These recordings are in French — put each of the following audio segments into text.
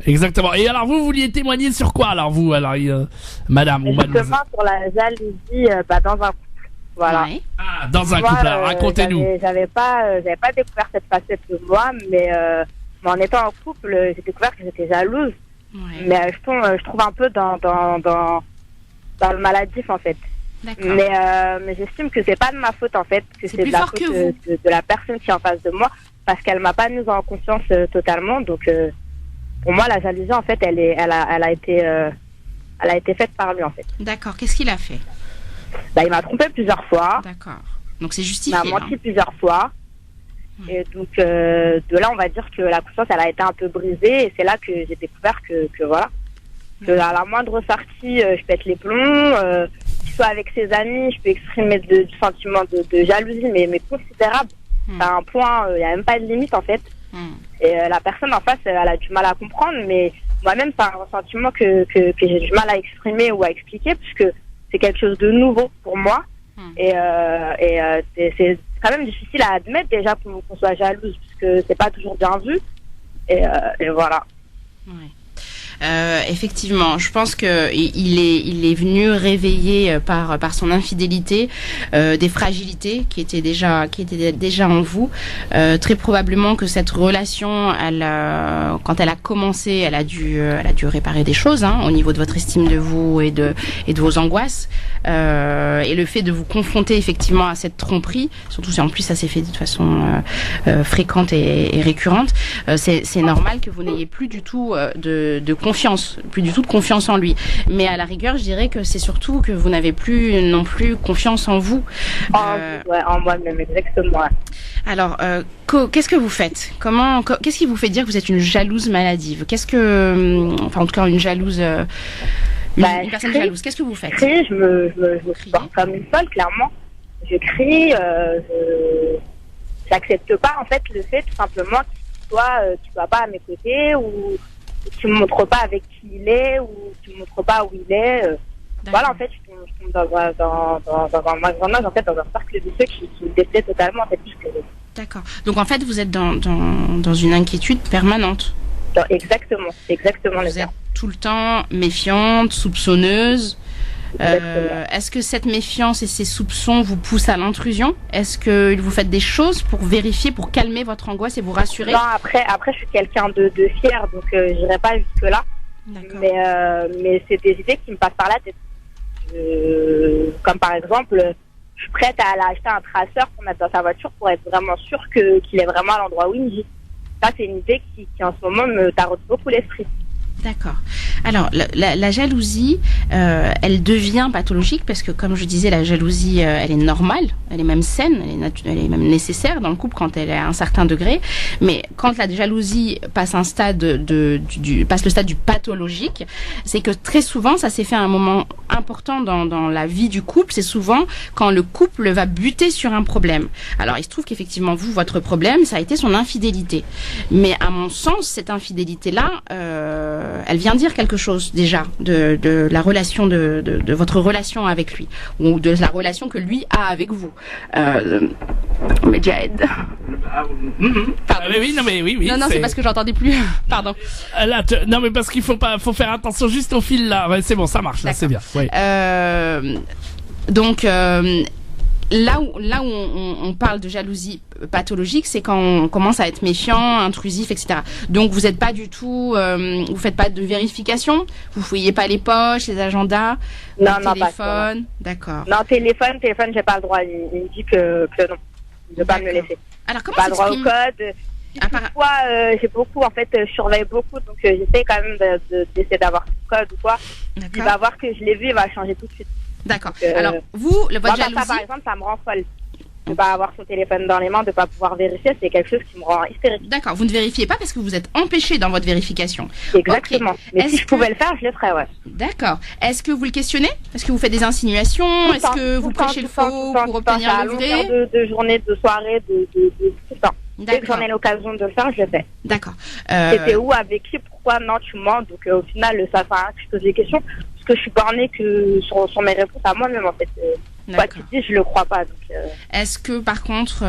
Exactement. Et alors vous vouliez témoigner sur quoi alors vous, madame ou mademoiselle? Justement sur la jalousie dans un couple. Voilà. Ouais. Ah, dans un couple, alors racontez-nous. J'avais pas découvert cette facette de moi, mais en étant en couple, j'ai découvert que j'étais jalouse. Ouais. Mais je trouve un peu dans le maladif en fait. D'accord. Mais j'estime que c'est pas de ma faute en fait, que c'est de la faute de la personne qui est en face de moi, parce qu'elle m'a pas mise en confiance totalement. Donc pour moi la jalousie en fait elle a été faite par lui en fait. D'accord. Qu'est-ce qu'il a fait? Il m'a trompé plusieurs fois. D'accord. Donc c'est justifié. Il m'a menti plusieurs fois. Et donc de là on va dire que la confiance elle a été un peu brisée, et c'est là que j'ai découvert que voilà, que à la moindre sortie je pète les plombs, qu'il soit avec ses amis je peux exprimer du sentiment de jalousie mais considérable. À un point il n'y a même pas de limite en fait. Et la personne en face elle a du mal à comprendre, mais moi-même c'est un sentiment que j'ai du mal à exprimer ou à expliquer, puisque c'est quelque chose de nouveau pour moi. Et c'est quand même difficile à admettre déjà qu'on soit jalouse, puisque c'est pas toujours bien vu. Et voilà. Ouais. Effectivement, je pense que il est venu réveiller par son infidélité des fragilités qui étaient déjà en vous. Très probablement que cette relation, quand elle a commencé, elle a dû réparer des choses au niveau de votre estime de vous et de vos angoisses. Et le fait de vous confronter effectivement à cette tromperie, surtout si en plus ça s'est fait de façon fréquente et récurrente, c'est normal que vous n'ayez plus du tout de confiance, plus du tout de confiance en lui. Mais à la rigueur, je dirais que c'est surtout que vous n'avez plus non plus confiance en vous. En moi-même, exactement. Alors, qu'est-ce que vous faites? Qu'est-ce qui vous fait dire que vous êtes une jalouse maladive? En tout cas, une jalouse... une personne jalouse. Qu'est-ce que vous faites? Je me porte comme une folle, clairement. Je crie, j'accepte pas en fait le fait tout simplement qu'il soit pas à mes côtés, ou qu'il me montre pas avec qui il est, ou qu'il me montre pas où il est. Voilà, en fait, je tombe dans un engrenage, en fait, dans un cercle vicieux qui me déplaît totalement, en fait. D'accord. Donc en fait, vous êtes dans une inquiétude permanente. Exactement vous êtes tout le temps méfiante, soupçonneuse. Est-ce que cette méfiance et ces soupçons vous poussent à l'intrusion? Est-ce que vous faites des choses pour vérifier, pour calmer votre angoisse et vous rassurer? Non, après je suis quelqu'un de fier, donc j'irai pas jusque là. Mais c'est des idées qui me passent par la tête. Comme par exemple, je suis prête à aller acheter un traceur pour mettre dans sa voiture pour être vraiment sûre qu'il est vraiment à l'endroit où il me dit. Ça, c'est une idée qui en ce moment me taraude beaucoup l'esprit. D'accord. Alors, la jalousie, elle devient pathologique parce que, comme je disais, la jalousie, elle est normale, elle est même saine, elle est même nécessaire dans le couple quand elle est à un certain degré. Mais quand la jalousie passe un stade passe le stade du pathologique, c'est que très souvent, ça s'est fait à un moment important dans la vie du couple. C'est souvent quand le couple va buter sur un problème. Alors, il se trouve qu'effectivement, votre problème, ça a été son infidélité. Mais à mon sens, cette infidélité-là, elle vient dire quelque chose déjà de la relation de votre relation avec lui, ou de la relation que lui a avec vous. Medjed. Pardon. Oui. Non, c'est parce que j'entendais plus. Pardon. Non, mais parce qu'il faut faire attention juste au fil là. Ouais, c'est bon, ça marche. Là, c'est bien. Oui. Donc. Là où on parle de jalousie pathologique, c'est quand on commence à être méfiant, intrusif, etc. Donc vous n'êtes pas du tout, vous faites pas de vérification, vous fouillez pas les poches, les agendas, non, téléphone, d'accord. Non, téléphone, j'ai pas le droit. Il me dit que non, il ne veut pas me le laisser. Alors comment pas le droit au code. Toutefois, j'ai beaucoup, en fait, je surveille beaucoup, donc j'essaie quand même d'essayer d'avoir le code ou quoi. Il va voir que je l'ai vu, il va changer tout de suite. D'accord. Alors, votre jalousie... Ça, par exemple, ça me rend folle. De ne pas avoir son téléphone dans les mains, de ne pas pouvoir vérifier, c'est quelque chose qui me rend hystérique. D'accord. Vous ne vérifiez pas parce que vous êtes empêché dans votre vérification. Exactement. Okay. Mais si je pouvais le faire, je le ferais, ouais. D'accord. Est-ce que vous le questionnez? Est-ce que vous faites des insinuations? Est-ce que vous prêchez le faux pour obtenir le vrai? De journée, de soirée, de tout le temps. Dès que j'en ai l'occasion de le faire, je le fais. D'accord. C'était où, avec qui, pourquoi, non, tu mens. Donc au final, ça sert à rien que je pose des questions, parce que je suis bornée que sur mes réponses à moi-même, en fait. Quoi qu'il dise, je le crois pas. Donc, Est-ce que, par contre,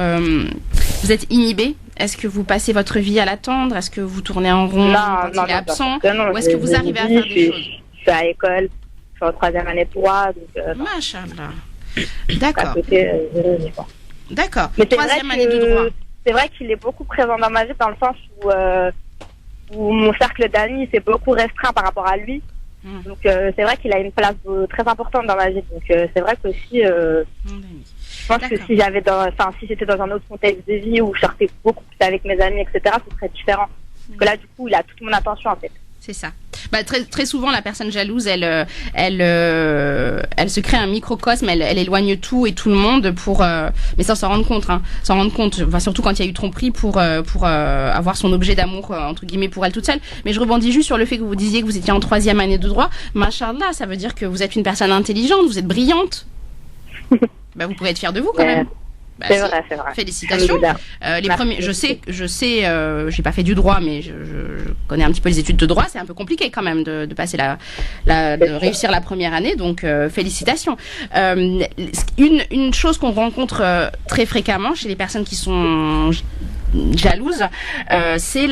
vous êtes inhibé? Est-ce que vous passez votre vie à l'attendre? Est-ce que vous tournez en rond quand il est absent? Non, ou est-ce que vous arrivez à faire des choses? Je suis à l'école, je suis en 3e année de droit. Machallah. D'accord. À côté, D'accord. Mais 3e année de droit. C'est vrai qu'il est beaucoup présent dans ma vie dans le sens où mon cercle d'amis s'est beaucoup restreint par rapport à lui. Donc c'est vrai qu'il a une place très importante dans ma vie. Donc c'est vrai qu'aussi, je pense que si j'étais dans un autre contexte de vie où je sortais beaucoup plus avec mes amis, etc., ce serait différent. Parce que là, du coup, il a toute mon attention en fait. C'est ça. Très, très souvent, la personne jalouse, elle se crée un microcosme, elle éloigne tout et tout le monde pour, mais sans s'en rendre compte, surtout quand il y a eu tromperie pour avoir son objet d'amour, entre guillemets, pour elle toute seule. Mais je rebondis juste sur le fait que vous disiez que vous étiez en 3e année de droit. Machallah, ça veut dire que vous êtes une personne intelligente, vous êtes brillante. Vous pourrez être fière de vous quand même. C'est vrai. Félicitations. Les premiers, je sais, j'ai pas fait du droit, mais je connais un petit peu les études de droit. C'est un peu compliqué quand même de passer de réussir la première année. Donc félicitations. Une chose qu'on rencontre très fréquemment chez les personnes qui sont jalouses, c'est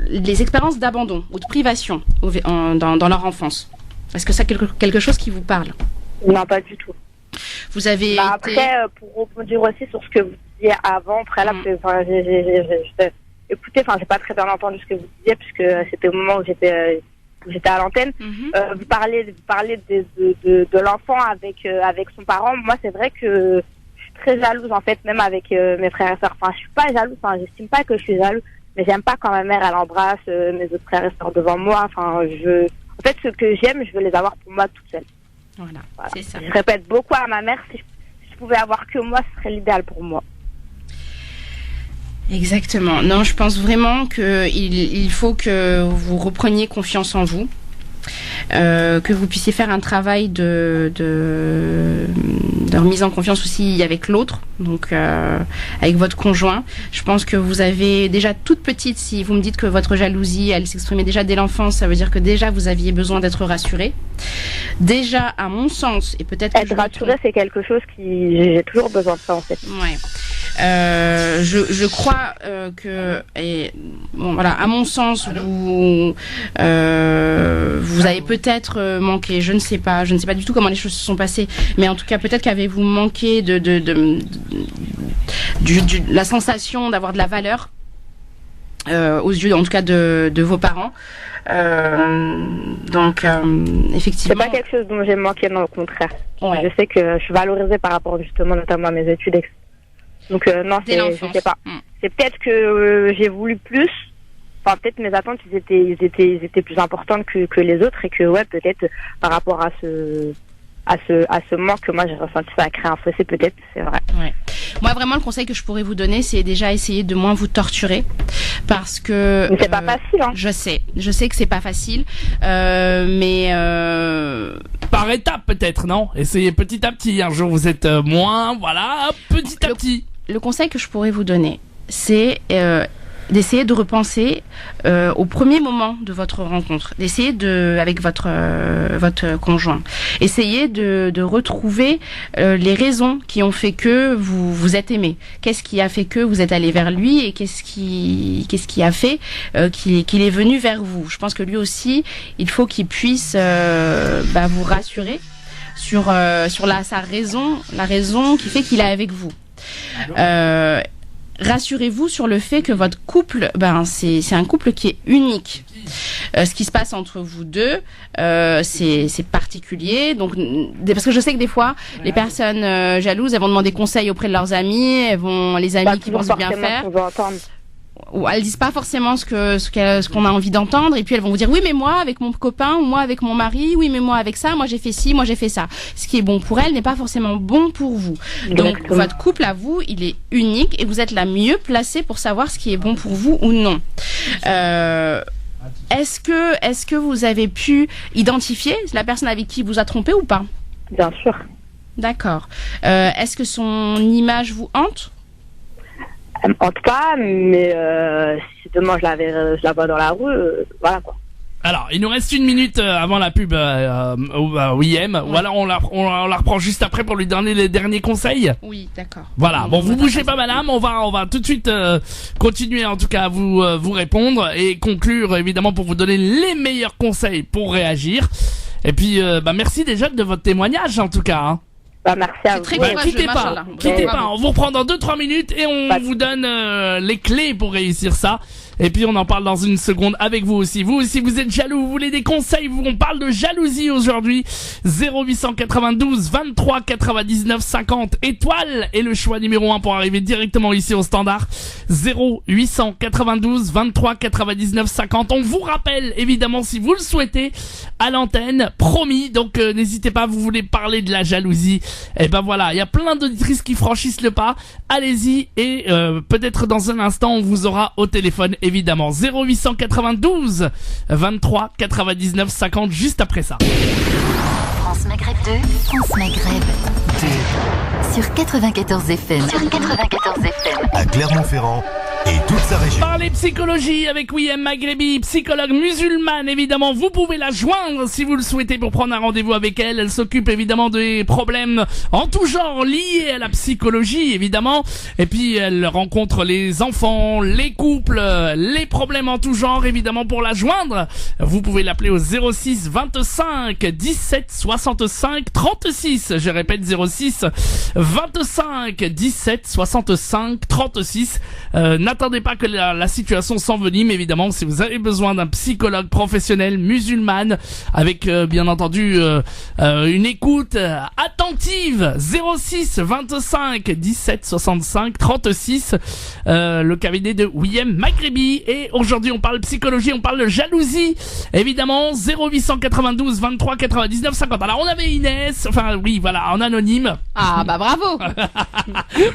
les expériences d'abandon ou de privation dans leur enfance. Est-ce que c'est quelque chose qui vous parle? Non, pas du tout. Vous avez Après, pour rebondir aussi sur ce que vous disiez avant, préalable, écoutez, j'ai pas très bien entendu ce que vous disiez puisque c'était au moment où j'étais à l'antenne. Vous parlez de l'enfant avec son parent. Moi, c'est vrai que je suis très jalouse en fait, même avec mes frères et sœurs. Je suis pas jalouse. J'estime pas que je suis jalouse, mais j'aime pas quand ma mère elle embrasse mes autres frères et sœurs devant moi. En fait, ce que j'aime, je veux les avoir pour moi toute seule. Voilà, c'est ça. Je répète beaucoup à ma mère, si je pouvais avoir que moi, ce serait l'idéal pour moi. Exactement. Non, je pense vraiment qu'il faut que vous repreniez confiance en vous. Que vous puissiez faire un travail de remise en confiance aussi avec l'autre, donc avec votre conjoint. Je pense que vous avez déjà toute petite, si vous me dites que votre jalousie, elle s'exprimait déjà dès l'enfance, ça veut dire que déjà vous aviez besoin d'être rassurée. Déjà, à mon sens, et peut-être être rassurée, c'est quelque chose j'ai toujours besoin de ça en fait. Ouais. Je crois à mon sens, vous avez peut-être manqué, je ne sais pas du tout comment les choses se sont passées, mais en tout cas peut-être qu'avez-vous manqué de la sensation d'avoir de la valeur aux yeux, en tout cas de vos parents. Effectivement. C'est pas quelque chose dont j'ai manqué, non, au contraire. Ouais. Je sais que je suis valorisée par rapport justement notamment à mes études. Donc non, je sais pas. C'est peut-être que j'ai voulu plus. Peut-être mes attentes ils étaient plus importantes que les autres et que peut-être par rapport à ce manque que moi j'ai ressenti, ça a créé un fossé, peut-être, c'est vrai. Ouais. Moi vraiment le conseil que je pourrais vous donner, c'est déjà essayer de moins vous torturer, parce que mais c'est pas facile, hein. Je sais que c'est pas facile, mais par étapes peut-être, non? Essayez petit à petit. Un jour vous êtes moins, petit à petit. Le conseil que je pourrais vous donner, c'est d'essayer de repenser au premier moment de votre rencontre, d'essayer avec votre conjoint, essayez de retrouver les raisons qui ont fait que vous êtes aimé. Qu'est-ce qui a fait que vous êtes allé vers lui et qu'est-ce qui a fait qu'il est venu vers vous. Je pense que lui aussi, il faut qu'il puisse vous rassurer sur sa raison, la raison qui fait qu'il est avec vous. Rassurez-vous sur le fait que votre couple, c'est un couple qui est unique. Ce qui se passe entre vous deux, c'est particulier. Donc, parce que je sais que des fois, les personnes jalouses, elles vont demander conseil auprès de leurs amis, les amis qui vont se bien faire. Ou elles disent pas forcément ce qu'on a envie d'entendre, et puis elles vont vous dire oui mais moi avec mon copain, ou moi avec mon mari, oui mais moi avec ça, moi j'ai fait ci, moi j'ai fait ça. Ce qui est bon pour elle n'est pas forcément bon pour vous. Donc votre couple à vous, il est unique et vous êtes la mieux placée pour savoir ce qui est bon pour vous ou non. Est-ce que vous avez pu identifier la personne avec qui vous a trompé ou pas? Bien sûr. D'accord. Est-ce que son image vous hante? En tout cas, mais si demain je la vois dans la rue, voilà quoi. Alors, il nous reste 1 minute avant la pub Wiem. Ou alors on la reprend juste après pour lui donner les derniers conseils. Oui, d'accord. Voilà. Bon, vous bougez pas, madame. On va tout de suite continuer en tout cas à vous répondre et conclure évidemment pour vous donner les meilleurs conseils pour réagir. Et puis, merci déjà de votre témoignage en tout cas. Hein. Merci à vous. Très quittez pas. On vous reprend dans 2-3 minutes et on vous donne les clés pour réussir ça. Et puis on en parle dans une seconde avec vous aussi. Vous aussi, vous êtes jaloux, vous voulez des conseils, on parle de jalousie aujourd'hui. 0892 23 99 50 étoiles est le choix numéro 1 pour arriver directement ici au standard. 0892 23 99 50. On vous rappelle évidemment si vous le souhaitez à l'antenne, promis. Donc n'hésitez pas, vous voulez parler de la jalousie. Et ben voilà, il y a plein d'auditrices qui franchissent le pas. Allez-y et peut-être dans un instant on vous aura au téléphone. Évidemment, 0892 23 99 50 juste après ça. France Maghreb 2, France Maghreb 2 sur 94 FM. À Clermont-Ferrand et toute sa région. Parler psychologie avec Wiem Maghrebi, psychologue musulmane évidemment. Vous pouvez la joindre si vous le souhaitez pour prendre un rendez-vous avec elle. Elle s'occupe évidemment des problèmes en tout genre liés à la psychologie évidemment. Et puis elle rencontre les enfants, les couples, les problèmes en tout genre évidemment. Pour la joindre, vous pouvez l'appeler au 06 25 17 65 36. Je répète 06 25 17 65 36. N'attendez pas que la situation s'envenime évidemment. Si vous avez besoin d'un psychologue professionnel musulmane avec bien entendu une écoute attentive, 06 25 17 65 36, le cabinet de Wiem Maghrebi. Et aujourd'hui on parle psychologie, on parle de jalousie évidemment. 0892 23 99 50. Alors on avait Inès, enfin oui voilà, en anonyme. Ah bah bravo.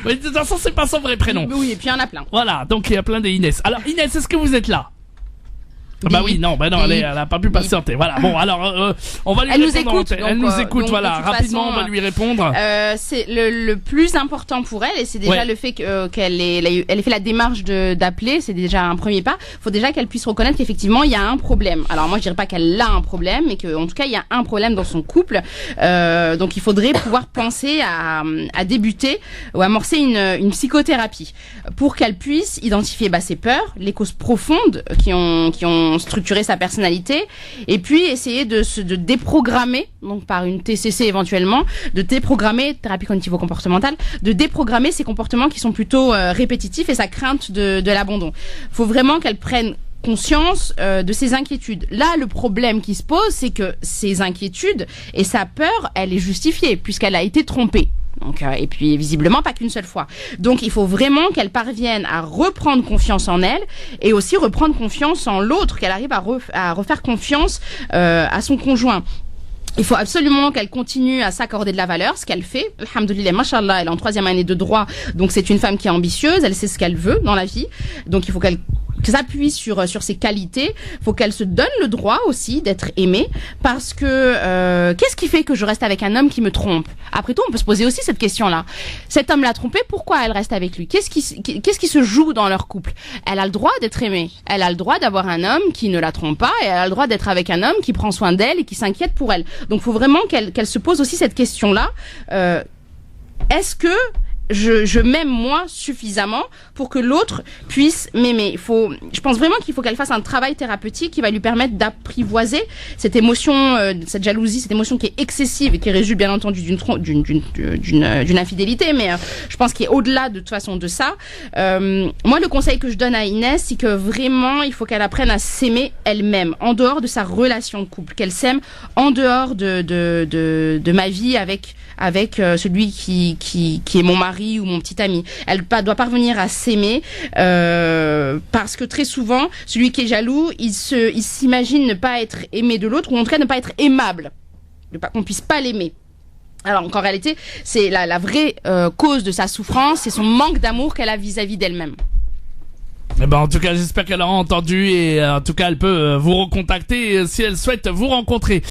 Mais de toute façon c'est pas son vrai prénom. Oui, et puis il y en a plein. Voilà, donc il y a plein de Inès. Alors Inès, est-ce que vous êtes là? Bah oui, non, elle a pas pu patienter. Voilà. Bon, alors on va lui répondre. Elle nous écoute. Voilà, rapidement, on va lui répondre. C'est le plus important pour elle, et c'est déjà le fait qu'elle ait fait la démarche d'appeler, c'est déjà un premier pas. Faut déjà qu'elle puisse reconnaître qu'effectivement il y a un problème. Alors moi je dirais pas qu'elle a un problème, mais qu'en tout cas il y a un problème dans son couple. Donc il faudrait pouvoir penser à débuter ou amorcer une psychothérapie pour qu'elle puisse identifier ses peurs, les causes profondes qui ont structurer sa personnalité, et puis essayer de déprogrammer, donc par une TCC éventuellement, de déprogrammer, thérapie cognitivo-comportementale, de déprogrammer ces comportements qui sont plutôt répétitifs et sa crainte de l'abandon. Faut vraiment qu'elle prenne conscience de ses inquiétudes. Là, le problème qui se pose, c'est que ses inquiétudes et sa peur, elle est justifiée puisqu'elle a été trompée. Donc, et puis visiblement pas qu'une seule fois. Donc il faut vraiment qu'elle parvienne à reprendre confiance en elle et aussi reprendre confiance en l'autre, qu'elle arrive à refaire confiance à son conjoint. Il faut absolument qu'elle continue à s'accorder de la valeur, ce qu'elle fait. Alhamdoulilah, mashallah, elle est en 3e année de droit, donc c'est une femme qui est ambitieuse, elle sait ce qu'elle veut dans la vie. Donc il faut qu'elle s'appuie sur ses qualités. Faut qu'elle se donne le droit aussi d'être aimée, parce que qu'est-ce qui fait que je reste avec un homme qui me trompe? Après tout, on peut se poser aussi cette question-là. Cet homme l'a trompée, pourquoi elle reste avec lui? Qu'est-ce qui se joue dans leur couple? Elle a le droit d'être aimée. Elle a le droit d'avoir un homme qui ne la trompe pas, et elle a le droit d'être avec un homme qui prend soin d'elle et qui s'inquiète pour elle. Donc, faut vraiment qu'elle se pose aussi cette question-là. Est-ce que je m'aime moi suffisamment pour que l'autre puisse m'aimer? Je pense vraiment qu'il faut qu'elle fasse un travail thérapeutique qui va lui permettre d'apprivoiser cette émotion, cette jalousie, cette émotion qui est excessive et qui résulte bien entendu d'une infidélité, mais je pense qu'il est au-delà de toute façon de ça. Moi, le conseil que je donne à Inès, c'est que vraiment il faut qu'elle apprenne à s'aimer elle-même en dehors de sa relation de couple, qu'elle s'aime en dehors de ma vie avec celui qui est mon mari ou mon petit ami. Elle doit parvenir à s'aimer parce que très souvent, celui qui est jaloux, il s'imagine ne pas être aimé de l'autre, ou en tout cas ne pas être aimable, qu'on puisse pas l'aimer. Alors qu'en réalité, c'est la vraie cause de sa souffrance, c'est son manque d'amour qu'elle a vis-à-vis d'elle-même. Eh ben, en tout cas, j'espère qu'elle aura entendu, et en tout cas, elle peut vous recontacter si elle souhaite vous rencontrer.